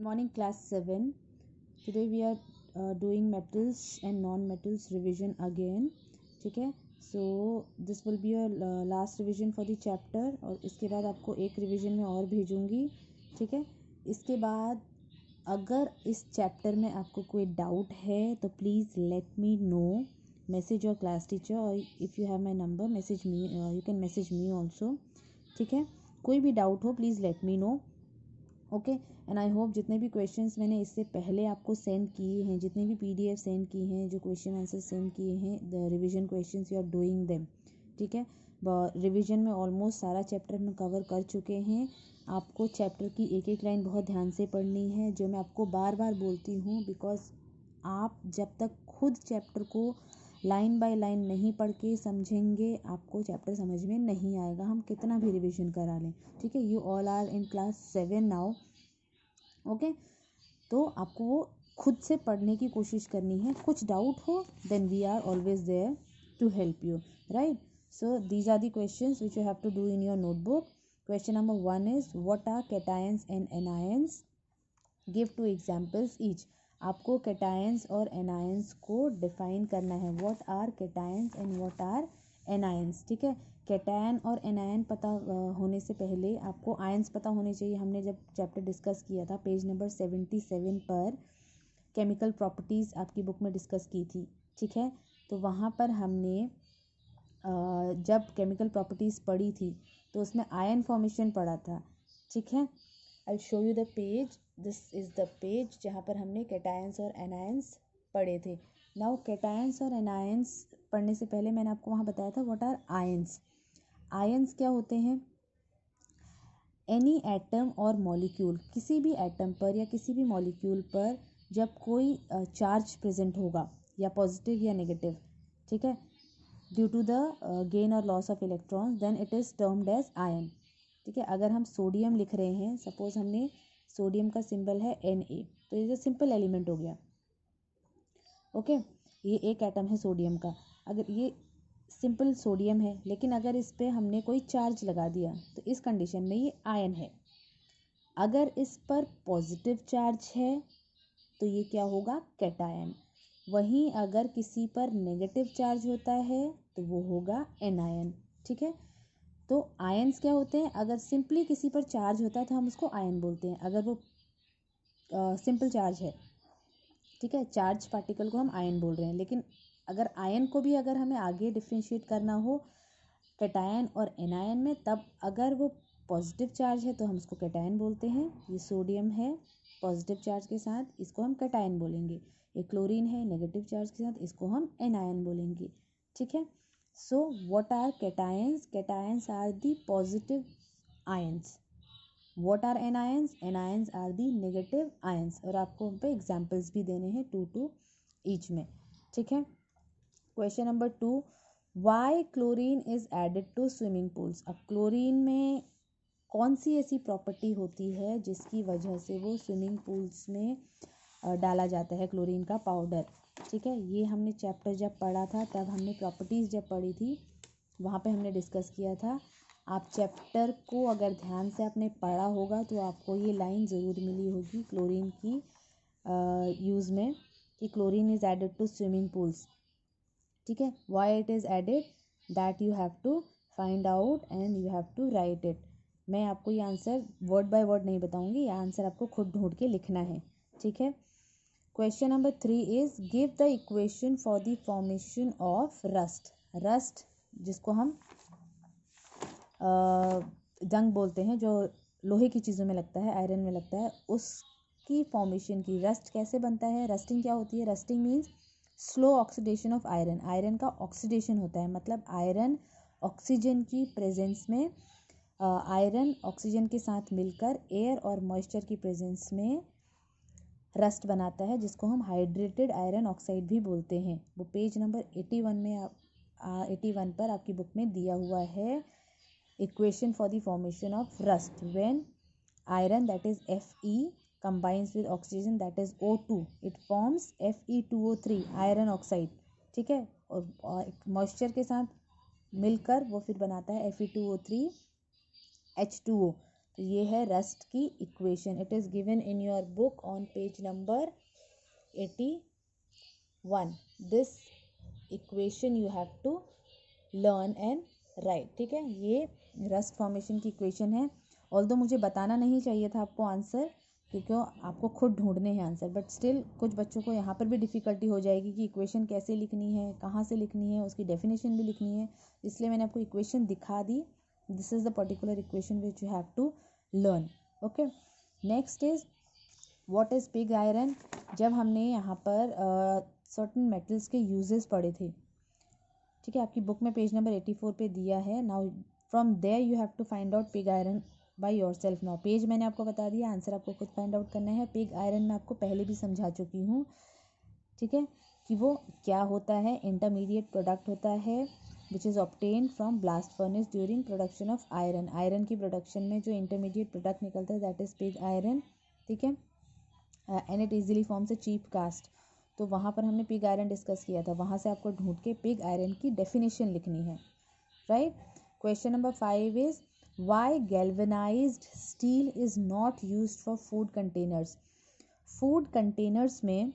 Good morning, class 7. Today we are doing metals and non-metals revision again. ठीक है. So this will be your last revision for the chapter. और इसके बाद आपको एक revision में और भेजूँगी. ठीक है. इसके बाद अगर इस चैप्टर में आपको कोई डाउट है तो please let me know. Message your class teacher, और if you have my number message me, you can message me also. ठीक है. कोई भी डाउट हो please let me know. Okay. And I hope जितने भी क्वेश्चंस मैंने इससे पहले आपको सेंड किए हैं, जितने भी PDF सेंड किए हैं, जो क्वेश्चन आंसर सेंड किए हैं, the revision questions you are doing them. ठीक है. रिवीजन में ऑलमोस्ट सारा चैप्टर हम कवर कर चुके हैं. आपको चैप्टर की एक एक लाइन बहुत ध्यान से पढ़नी है, जो मैं आपको बार बार बोलती हूँ, बिकॉज आप जब तक खुद चैप्टर को लाइन बाय लाइन नहीं पढ़ के समझेंगे आपको चैप्टर समझ में नहीं आएगा, हम कितना भी रिवीजन करा लें. ठीक है. You all are in class 7 now. Okay. तो आपको वो खुद से पढ़ने की कोशिश करनी है. कुछ डाउट हो then we are always there to help you, right. So these are the questions which you have to do in your notebook. Question number 1 is what are cations and anions. Give 2 examples each. आपको cations और anions को define करना है. What are cations and what are anions. ठीक है. Cation और anion पता होने से पहले आपको आयंस पता होने चाहिए. हमने जब चैप्टर डिस्कस किया था पेज नंबर 77 पर केमिकल प्रॉपर्टीज़ आपकी बुक में डिस्कस की थी. ठीक है. तो वहाँ पर हमने जब केमिकल प्रॉपर्टीज़ पढ़ी थी तो उसमें आयन फॉर्मेशन पढ़ा था. ठीक है. I show you the page. This is the page जहाँ पर हमने कैटायंस और एनायंस पढ़े थे. नाउ कैटायंस और एनायंस पढ़ने से पहले मैंने आपको वहाँ बताया था व्हाट आर आयंस. आयंस क्या होते हैं? एनी एटम और मॉलिक्यूल, किसी भी एटम पर या किसी भी मॉलिक्यूल पर जब कोई चार्ज प्रेजेंट होगा, या पॉजिटिव या नेगेटिव, ठीक है, ड्यू टू द गेन और loss of electrons, then it is termed as ion. ठीक है. अगर हम सोडियम लिख रहे हैं, सपोज हमने सोडियम का सिंबल है Na, तो ये सिंपल एलिमेंट हो गया. ओके. ये एक एटम है सोडियम का. अगर ये सिंपल सोडियम है, लेकिन अगर इस पर हमने कोई चार्ज लगा दिया तो इस कंडीशन में ये आयन है. अगर इस पर पॉजिटिव चार्ज है तो ये क्या होगा? कैटायन. वहीं अगर किसी पर नेगेटिव चार्ज होता है तो वो होगा एनायन. ठीक है. तो आयन्स क्या होते हैं? अगर सिंपली किसी पर चार्ज होता है तो हम उसको आयन बोलते हैं, अगर वो सिंपल चार्ज है. ठीक है. चार्ज पार्टिकल को हम आयन बोल रहे हैं. लेकिन अगर आयन को भी अगर हमें आगे डिफ्रेंशिएट करना हो कैटायन और एनायन में, तब अगर वो पॉजिटिव चार्ज है तो हम उसको कैटायन बोलते हैं. ये सोडियम है पॉजिटिव चार्ज के साथ, इसको हम कैटायन बोलेंगे. ये क्लोरीन है नेगेटिव चार्ज के साथ, इसको हम एनायन बोलेंगे. ठीक है. So what are cations? Cations are the positive ions. What are anions? Anions are the negative ions. और आपको उन पे एग्जाम्पल्स भी देने हैं 2 ईच में. ठीक है. Question number 2, why chlorine is added to swimming pools. अब क्लोरीन में कौन सी ऐसी प्रॉपर्टी होती है जिसकी वजह से वो स्विमिंग पूल्स में डाला जाता है क्लोरीन का पाउडर. ठीक है. ये हमने चैप्टर जब पढ़ा था, तब हमने प्रॉपर्टीज़ जब पढ़ी थी, वहाँ पे हमने डिस्कस किया था. आप चैप्टर को अगर ध्यान से आपने पढ़ा होगा तो आपको ये लाइन ज़रूर मिली होगी क्लोरीन की यूज़ में, कि chlorine is added to swimming pools. ठीक है. Why it is added, that you have to find out and you have to write it. मैं आपको ये आंसर वर्ड बाय वर्ड नहीं बताऊंगी, ये आंसर आपको खुद ढूंढ के लिखना है. ठीक है. Question number 3 is give the equation for the formation of rust. Rust जिसको हम जंग बोलते हैं, जो लोहे की चीज़ों में लगता है, आयरन में लगता है, उसकी फॉर्मेशन की. रस्ट कैसे बनता है? रस्टिंग क्या होती है? Rusting means slow oxidation of iron. Iron का ऑक्सीडेशन होता है, मतलब आयरन ऑक्सीजन की प्रेजेंस में, आयरन ऑक्सीजन के साथ मिलकर एयर और मॉइस्चर की प्रेजेंस में रस्ट बनाता है, जिसको हम हाइड्रेटेड आयरन ऑक्साइड भी बोलते हैं. वो पेज नंबर 81 में 81 पर आपकी बुक में दिया हुआ है. Equation for the formation of rust. When iron that is Fe combines with oxygen that is O2, it forms Fe2O3 iron oxide. ठीक है. और मॉइस्चर के साथ मिलकर वो फिर बनाता है Fe2O3 H2O. तो ये है रस्ट की equation. It is given in your book on page number 81. This equation you have to learn and write. ठीक है, ये रस्ट फॉर्मेशन की इक्वेशन है. ऑल्दो मुझे बताना नहीं चाहिए था आपको आंसर, क्योंकि आपको खुद ढूंढने हैं आंसर, बट स्टिल कुछ बच्चों को यहाँ पर भी डिफ़िकल्टी हो जाएगी कि इक्वेशन कैसे लिखनी है, कहाँ से लिखनी है, उसकी डेफिनेशन भी लिखनी है. इसलिए मैंने आपको इक्वेशन दिखा दी. This is the particular equation which you have to learn. Okay, next is what is pig iron. जब हमने यहाँ पर सर्टन मेटल्स के यूजेस पढ़े थे, ठीक है, आपकी बुक में पेज नंबर 84 पे दिया है. Now from there you have to find out pig iron by yourself. Now page मैंने आपको बता दिया, आंसर आपको खुद फाइंड आउट करना है. पिग आयरन मैं आपको पहले भी समझा चुकी हूँ, ठीक है, कि वो क्या होता है. इंटरमीडिएट प्रोडक्ट होता है which is obtained from blast furnace during production of iron. Iron की प्रोडक्शन में जो इंटरमीडिएट प्रोडक्ट निकलता है दैट इज़ पिग आयरन. ठीक है, and it easily forms a cheap cast. तो वहाँ पर हमने पिग आयरन डिस्कस किया था, वहाँ से आपको ढूंढ के पिग आयरन की डेफिनेशन लिखनी है. Right. Question number 5 is why galvanized steel is not used for food containers. Food containers में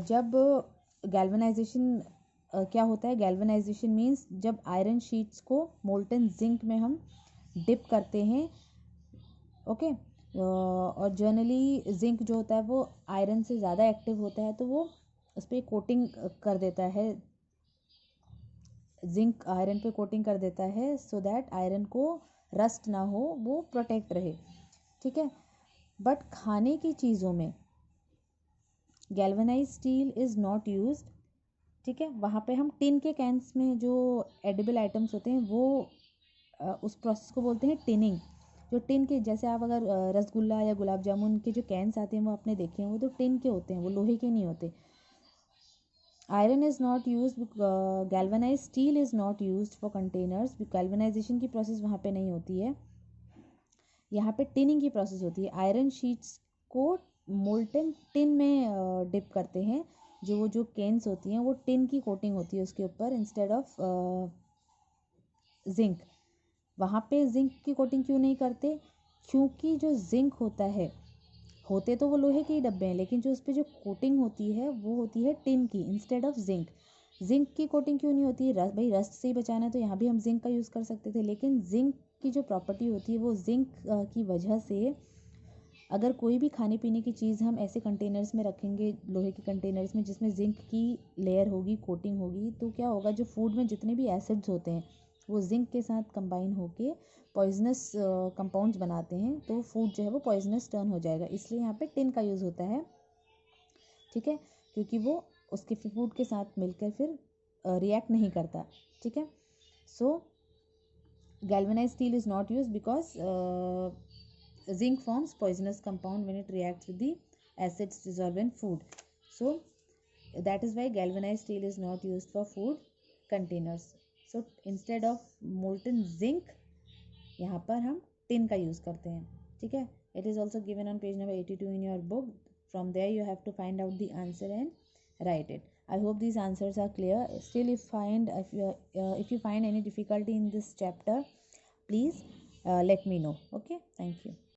जब गैल्वेनाइजेशन क्या होता है, गैल्वेनाइजेशन मीन्स जब आयरन शीट्स को मोल्टन जिंक में हम डिप करते हैं. ओके, और जनरली जिंक जो होता है वो आयरन से ज़्यादा एक्टिव होता है, तो वो उस पर कोटिंग कर देता है. जिंक आयरन पे कोटिंग कर देता है सो दैट आयरन को रस्ट ना हो, वो प्रोटेक्ट रहे. ठीक है, बट खाने की चीज़ों में galvanise steel is not used. ठीक है, वहाँ पे हम टिन के कैंस में जो एडिबल आइटम्स होते हैं वो उस प्रोसेस को बोलते हैं टिनिंग. जो टिन के, जैसे आप अगर रसगुल्ला या गुलाब जामुन के जो कैंस आते हैं वो आपने देखे हैं, वो तो टिन के होते हैं, वो लोहे के नहीं होते. Iron is not use, galvanise steel is not use for containers. Galvanisation की प्रोसेस वहाँ पे नहीं होती है, यहाँ पे टिनिंग की प्रोसेस होती है. आयरन शीट्स को मोल्टन टिन में डिप करते हैं. जो कैंस होती हैं वो टिन की कोटिंग होती है उसके ऊपर इंस्टेड ऑफ जिंक. वहाँ पे जिंक की कोटिंग क्यों नहीं करते, क्योंकि जो जिंक होता है, होते तो वो लोहे के ही डब्बे हैं, लेकिन जो उस पर जो कोटिंग होती है वो होती है टिन की इंस्टेड ऑफ जिंक. जिंक की कोटिंग क्यों नहीं होती, भाई रस्ट से ही बचाना है तो यहाँ भी हम जिंक का यूज़ कर सकते थे, लेकिन जिंक की जो प्रॉपर्टी होती है वो जिंक की वजह से अगर कोई भी खाने पीने की चीज़ हम ऐसे कंटेनर्स में रखेंगे, लोहे के कंटेनर्स में जिसमें जिंक की लेयर होगी, कोटिंग होगी, तो क्या होगा, जो फूड में जितने भी एसिड्स होते हैं वो जिंक के साथ कंबाइन होके पॉइजनस कंपाउंड्स बनाते हैं, तो फूड जो है वो पॉइजनस टर्न हो जाएगा. इसलिए यहाँ पे टिन का यूज़ होता है. ठीक है, क्योंकि वो उसके फूड के साथ मिलकर फिर रिएक्ट नहीं करता. ठीक है, so galvanise steel is not use because zinc forms poisonous compound when it reacts with the acids dissolved in food. So that is why galvanized steel is not used for food containers. So instead of molten zinc यहाँ पर हम tin का use करते हैं. ठीक है, it is also given on page number 82 in your book. From there you have to find out the answer and write it. I hope these answers are clear. Still if you find any difficulty in this chapter, please let me know. Okay, thank you.